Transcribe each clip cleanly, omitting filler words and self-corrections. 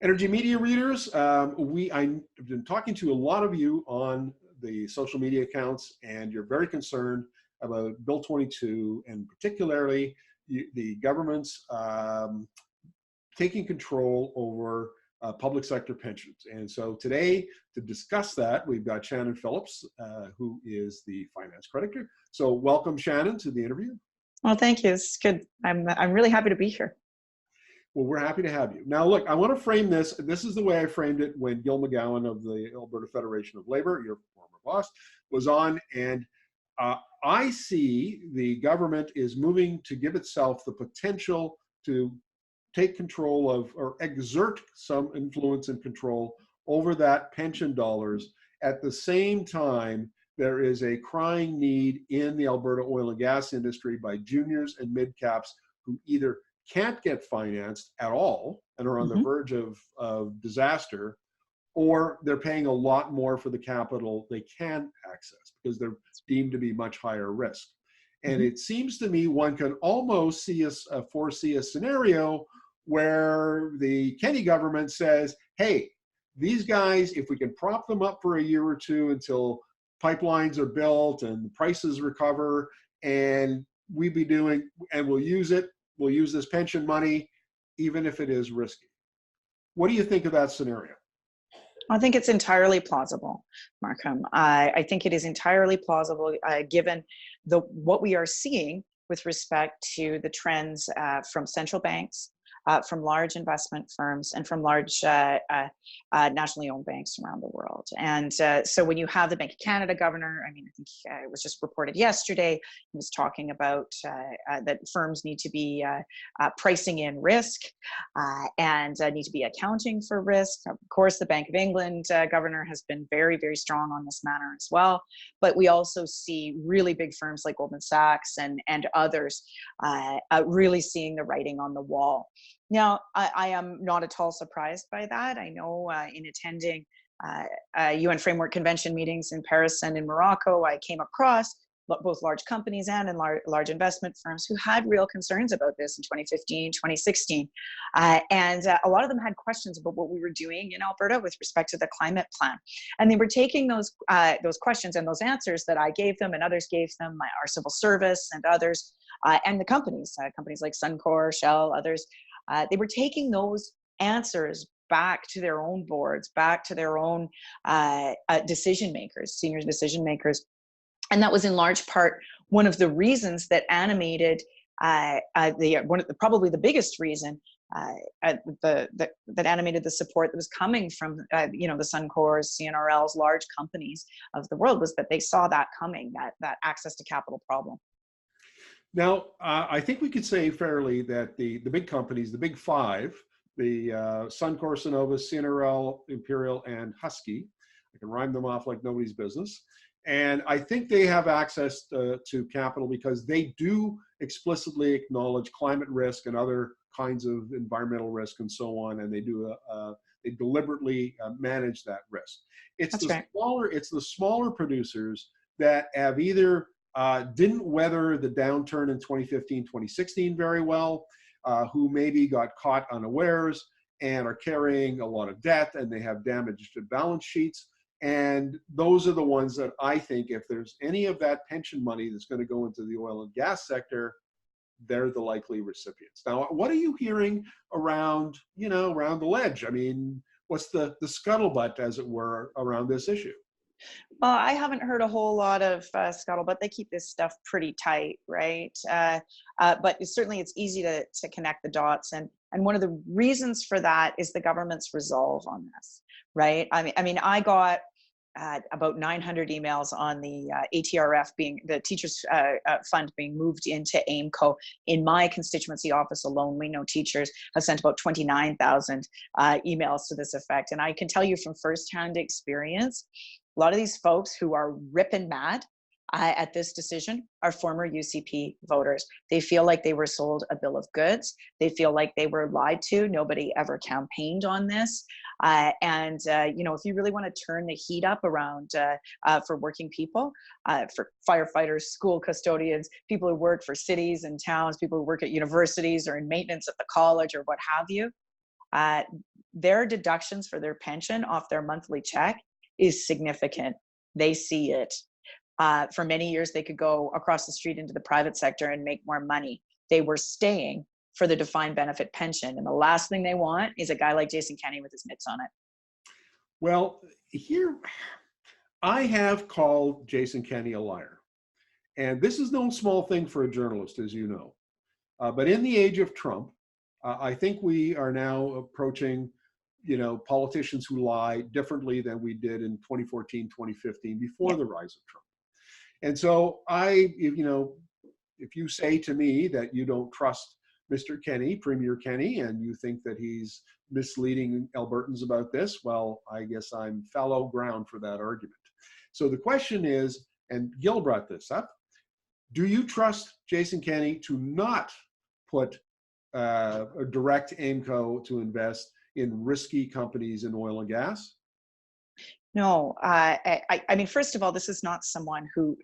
Energy Media readers, I've been talking to a lot of you on the social media accounts, and you're very concerned about Bill 22, and particularly the government's taking control over public sector pensions. And so today, to discuss that, we've got Shannon Phillips, who is the finance critic. So welcome, Shannon, to the interview. Well, thank you. It's good. I'm really happy to be here. Well, we're happy to have you. Now, look, I want to frame this. This is the way I framed it when Gil McGowan of the Alberta Federation of Labor, your former boss, was on. And I see the government is moving to give itself the potential to take control of, or exert some influence and control over that pension dollars. At the same time, there is a crying need in the Alberta oil and gas industry by juniors and mid-caps who either can't get financed at all and are on the verge of disaster, or they're paying a lot more for the capital they can access because they're deemed to be much higher risk. And it seems to me one can almost foresee a scenario where the Kenney government says, hey, these guys, if we can prop them up for a year or two until pipelines are built and the prices recover, and we'll use this pension money, even if it is risky. What do you think of that scenario? I think it's entirely plausible, Markham. I think it is entirely plausible given what we are seeing with respect to the trends from central banks, from large investment firms, and from large nationally owned banks around the world. And so when you have the Bank of Canada governor, I mean, I think it was just reported yesterday, he was talking about that firms need to be pricing in risk and need to be accounting for risk. Of course, the Bank of England governor has been very, very strong on this matter as well. But we also see really big firms like Goldman Sachs and others really seeing the writing on the wall. Now, I am not at all surprised by that. I know in attending UN Framework Convention meetings in Paris and in Morocco, I came across both large companies and in large investment firms who had real concerns about this in 2015, 2016. And a lot of them had questions about what we were doing in Alberta with respect to the climate plan. And they were taking those questions and those answers that I gave them and others gave them, our civil service and others, and the companies like Suncor, Shell, others, they were taking those answers back to their own boards, back to their own decision makers, senior decision makers. And that was in large part one of the reasons that animated probably the biggest reason that animated the support that was coming from the Suncors, CNRLs, large companies of the world, was that they saw that coming, that access to capital problem. Now, I think we could say fairly that the big companies, the big five, the Suncor, Cenovus, CNRL, Imperial, and Husky, I can rhyme them off like nobody's business. And I think they have access to capital because they do explicitly acknowledge climate risk and other kinds of environmental risk and so on, and they deliberately manage that risk. It's the smaller producers that have either didn't weather the downturn in 2015, 2016 very well, who maybe got caught unawares and are carrying a lot of debt, and they have damaged balance sheets. And those are the ones that I think, if there's any of that pension money that's going to go into the oil and gas sector, they're the likely recipients. Now, what are you hearing around the ledge? I mean, what's the scuttlebutt, as it were, around this issue? Well, I haven't heard a whole lot of scuttlebutt. They keep this stuff pretty tight, right? But certainly it's easy to connect the dots. And one of the reasons for that is the government's resolve on this, right? I mean, I got about 900 emails on the ATRF being the teachers fund being moved into AIMCO. In my constituency office alone, we know teachers have sent about 29,000 emails to this effect. And I can tell you from firsthand experience, a lot of these folks who are ripping mad at this decision are former UCP voters. They feel like they were sold a bill of goods. They feel like they were lied to. Nobody ever campaigned on this. If you really want to turn the heat up around for working people, for firefighters, school custodians, people who work for cities and towns, people who work at universities or in maintenance at the college or what have you, their deductions for their pension off their monthly check is significant. They see it. For many years, they could go across the street into the private sector and make more money. They were staying for the defined benefit pension. And the last thing they want is a guy like Jason Kenney with his mitts on it. Well, here, I have called Jason Kenney a liar. And this is no small thing for a journalist, as you know. But in the age of Trump, I think we are now approaching, politicians who lie differently than we did in 2014, 2015, before the rise of Trump. And so if you say to me that you don't trust Mr. Kenney, Premier Kenney, and you think that he's misleading Albertans about this, well, I guess I'm fallow ground for that argument. So the question is, and Gil brought this up, do you trust Jason Kenney to not put a direct AIMCO to invest in risky companies in oil and gas? No, I mean, first of all, this is not someone who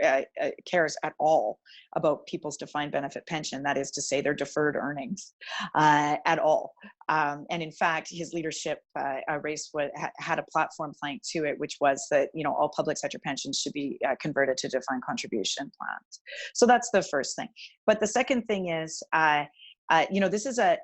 cares at all about people's defined benefit pension. That is to say, their deferred earnings at all. And in fact, his leadership race had a platform plank to it, which was that all public sector pensions should be converted to defined contribution plans. So that's the first thing. But the second thing is, this is a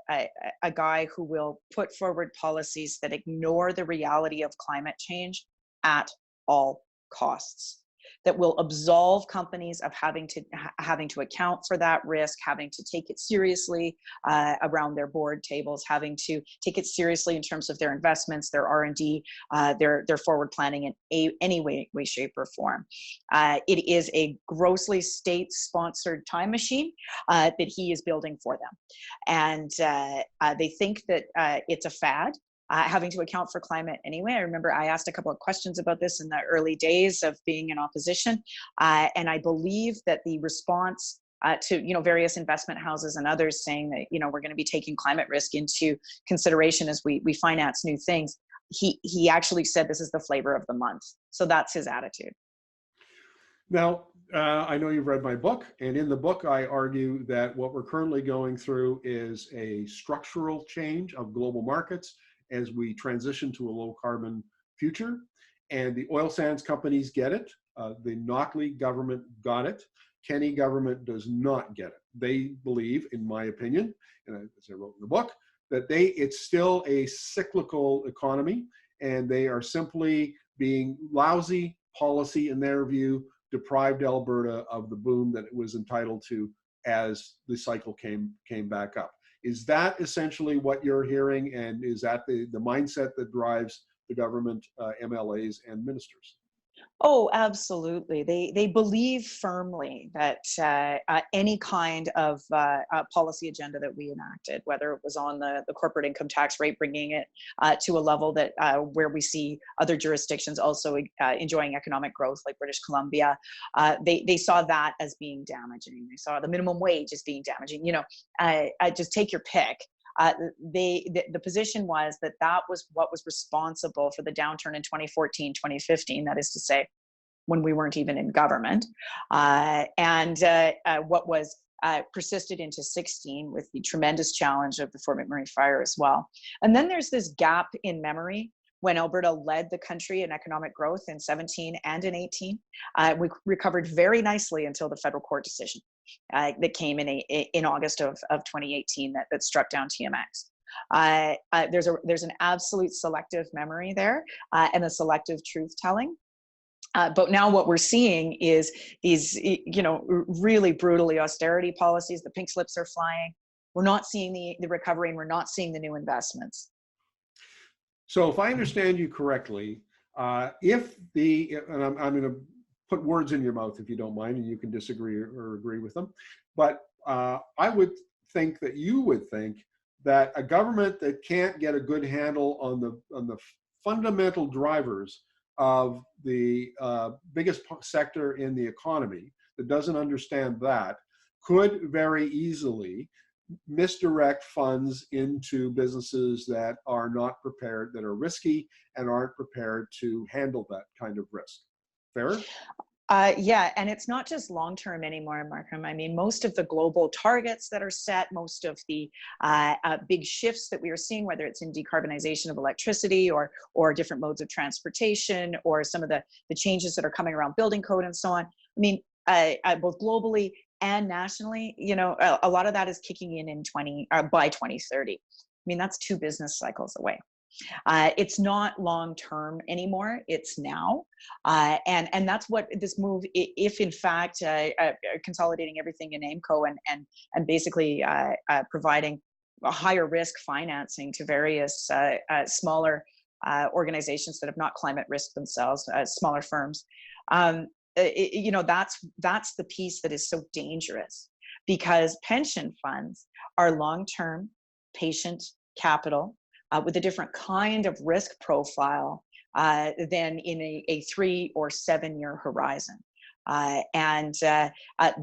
guy who will put forward policies that ignore the reality of climate change at all costs, that will absolve companies of having to account for that risk, having to take it seriously around their board tables, having to take it seriously in terms of their investments, their R&D, their forward planning in any way, shape, or form. It is a grossly state-sponsored time machine that he is building for them, and they think that it's a fad. Having to account for climate anyway. I remember I asked a couple of questions about this in the early days of being in opposition, and I believe that the response to various investment houses and others saying that we're going to be taking climate risk into consideration as we finance new things, he actually said this is the flavor of the month. So that's his attitude. Now, I know you've read my book, and in the book I argue that what we're currently going through is a structural change of global markets as we transition to a low carbon future. And the oil sands companies get it. The Knockley government got it. Kenney government does not get it. They believe, in my opinion, and as I wrote in the book, that it's still a cyclical economy, and they are simply being lousy policy, in their view, deprived Alberta of the boom that it was entitled to as the cycle came back up. Is that essentially what you're hearing, and is that the mindset that drives the government, MLAs, and ministers? Oh, absolutely. They believe firmly that any kind of policy agenda that we enacted, whether it was on the corporate income tax rate, bringing it to a level that where we see other jurisdictions also enjoying economic growth, like British Columbia, they saw that as being damaging. They saw the minimum wage as being damaging. Just take your pick. The position was that was what was responsible for the downturn in 2014, 2015, that is to say, when we weren't even in government, and what was persisted into 16 with the tremendous challenge of the Fort McMurray fire as well. And then there's this gap in memory when Alberta led the country in economic growth in 17 and in 18. We recovered very nicely until the federal court decision that came in August of 2018 that struck down TMX. There's an absolute selective memory there and a selective truth telling. But now what we're seeing is these, really brutally austerity policies. The pink slips are flying. We're not seeing the recovery, and we're not seeing the new investments. So if I understand you correctly, and I'm going to put words in your mouth if you don't mind, and you can disagree or agree with them, but I would think that you would think that a government that can't get a good handle on the fundamental drivers of the biggest sector in the economy, that doesn't understand that, could very easily misdirect funds into businesses that are not prepared, that are risky, and aren't prepared to handle that kind of risk. Fair? Yeah, and it's not just long-term anymore, Markham. I mean, most of the global targets that are set, most of the big shifts that we are seeing, whether it's in decarbonization of electricity or different modes of transportation, or some of the changes that are coming around building code and so on. I mean, both globally and nationally, you know, a lot of that is kicking in by 2030. I mean, that's 2 business cycles away. It's not long term anymore. It's now, and that's what this move. If in fact consolidating everything in AIMCO and basically providing a higher risk financing to various smaller organizations that have not climate risk themselves, smaller firms. You know, that's the piece that is so dangerous, because pension funds are long term, patient capital. With a different kind of risk profile than in a 3 or 7 year horizon. And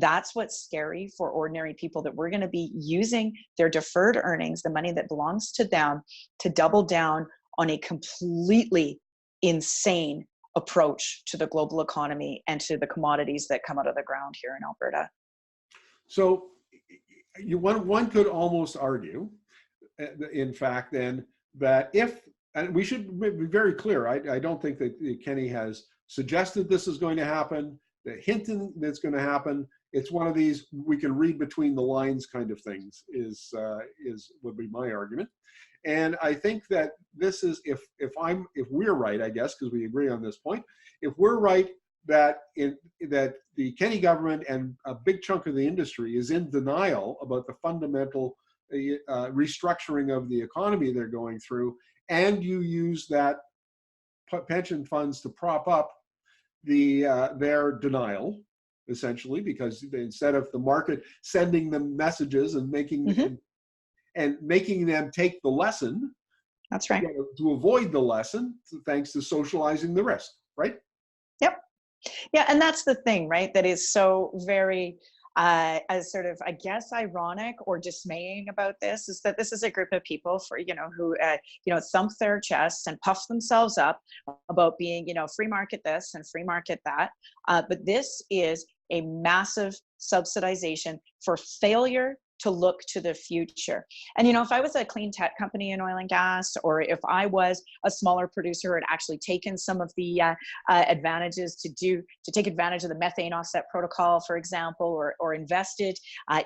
that's what's scary for ordinary people, that we're going to be using their deferred earnings, the money that belongs to them, to double down on a completely insane approach to the global economy and to the commodities that come out of the ground here in Alberta. So one could almost argue, in fact, then, that and we should be very clear, I don't think that Kenny has suggested this is going to happen, the hinting that's going to happen. It's one of these we can read between the lines kind of things, would be my argument. And I think that this is, if we're right, I guess, because we agree on this point, if we're right that that the Kenny government and a big chunk of the industry is in denial about the fundamental restructuring of the economy they're going through, and you use that pension funds to prop up their denial, essentially, because instead of the market sending them messages and making making them take the lesson, that's right, to avoid the lesson, thanks to socializing the risk, right? Yep. Yeah, and that's the thing, right? That is so very as sort of, I guess, ironic or dismaying about this, is that this is a group of people who thump their chests and puff themselves up about being, free market this and free market that. But this is a massive subsidization for failure to look to the future. And, if I was a clean tech company in oil and gas, or if I was a smaller producer who had actually taken some of the advantages to take advantage of the methane offset protocol, for example, or invested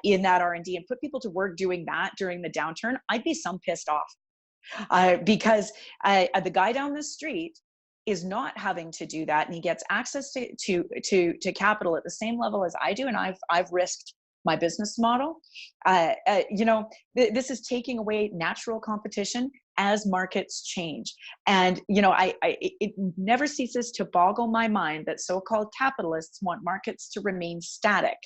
in that R&D and put people to work doing that during the downturn, I'd be some pissed off because the guy down the street is not having to do that, and he gets access to capital at the same level as I do, and I've risked my business model. This is taking away natural competition as markets change. And, it never ceases to boggle my mind that so-called capitalists want markets to remain static.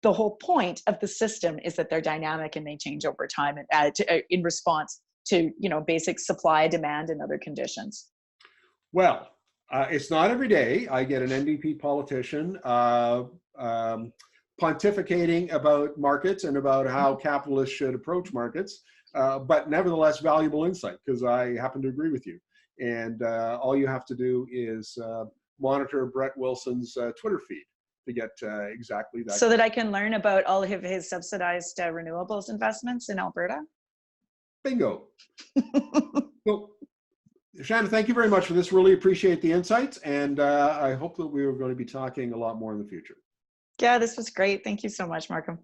The whole point of the system is that they're dynamic and they change over time in response to, basic supply, demand, and other conditions. Well, it's not every day I get an NDP politician pontificating about markets and about how capitalists should approach markets, but nevertheless valuable insight, because I happen to agree with you. And all you have to do is monitor Brett Wilson's Twitter feed to get exactly that. So that I can learn about all of his subsidized renewables investments in Alberta? Bingo. Well, Shannon, thank you very much for this. Really appreciate the insights, and I hope that we are going to be talking a lot more in the future. Yeah, this was great. Thank you so much, Markham.